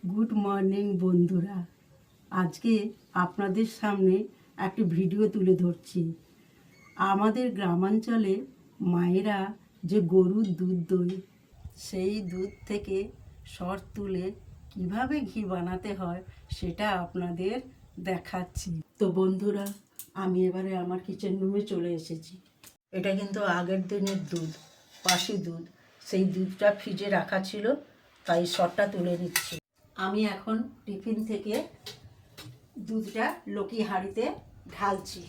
Good morning বন্ধুরা, আজকে আপনাদের সামনে একটি ভিডিও তুলে ধরছি। আমাদের গ্রামাঞ্চলে মায়েরা যে গরুর দুধ দই, সেই দুধ থেকে সর তুলে কিভাবে ঘি বানাতে হয় সেটা আপনাদের দেখাচ্ছি। তো বন্ধুরা, আমি এবারে আমার কিচেন রুমে চলে এসেছি। এটা কিন্তু আগের দিনের দুধ, বাসি দুধ। সেই দুধটা ফ্রিজে রাখা ছিল, তাই সরটা তুলে নিচ্ছি। আমি এখন টিফিন থেকে দুধটা লকি হাঁড়িতে ঢালছি।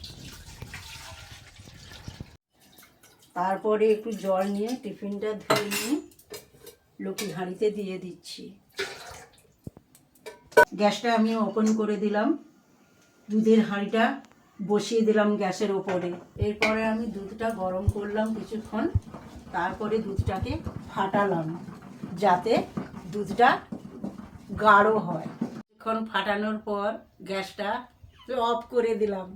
তারপরে একটু জল নিয়ে টিফিনটা ধুয়ে নিয়ে লকি হাঁড়িতে দিয়ে দিচ্ছি। গ্যাসটা আমি ওপেন করে দিলাম, দুধের হাঁড়িটা বসিয়ে দিলাম গ্যাসের ওপরে। এরপরে আমি দুধটা গরম করলাম কিছুক্ষণ, তারপরে দুধটাকে ফাটালাম যাতে দুধটা গাঢ় হয়। কিছুক্ষণ ফাটানোর পর গ্যাসটা অফ করে দিলাম।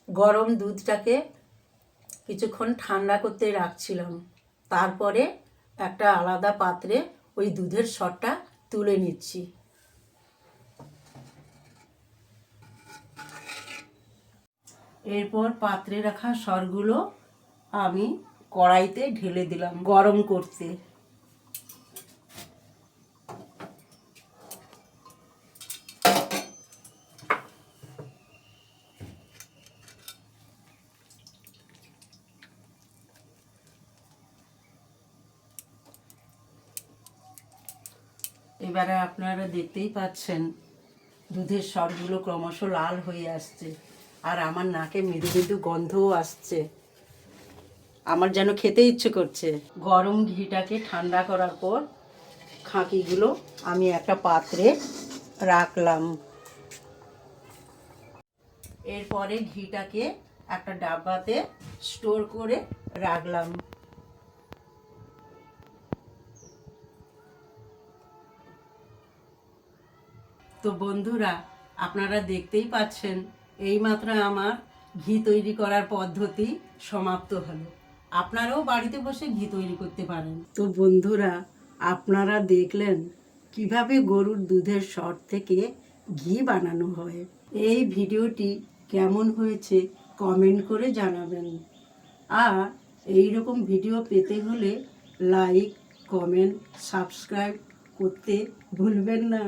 গরম দুধটাকে কিছুক্ষণ ঠান্ডা করতে রাখছিলাম, তারপরে একটা আলাদা পাত্রে ওই দুধের সরটা তুলে নিচ্ছি। এরপর পাত্রে রাখা সরগুলো আমি কড়াইতে ঢেলে দিলাম গরম করতে। এবারে আপনারা দেখতেই পাচ্ছেন দুধের সরগুলো ক্রমশ লাল হয়ে আসছে, আর আমার নাকে মৃদু মৃদু গন্ধও আসছে। আমার যেন খেতে ইচ্ছে করছে। গরম ঘিটাকে ঠান্ডা করার পর খাঁকিগুলো আমি একটা পাত্রে রাখলাম। এরপরে ঘিটাকে একটা ডাব্বাতে স্টোর করে রাখলাম। তো বন্ধুরা, আপনারা দেখতেই পাচ্ছেন এইমাত্র আমার ঘি তৈরি করার পদ্ধতি সমাপ্ত হলো। আপনারাও বাড়িতে বসে ঘি তৈরি করতে পারেন। তো বন্ধুরা, আপনারা দেখলেন কিভাবে গরুর দুধের সর থেকে ঘি বানানো হয়। এই ভিডিওটি কেমন হয়েছে কমেন্ট করে জানাবেন। আর এই রকম ভিডিও পেতে হলে লাইক, কমেন্ট, সাবস্ক্রাইব করতে ভুলবেন না।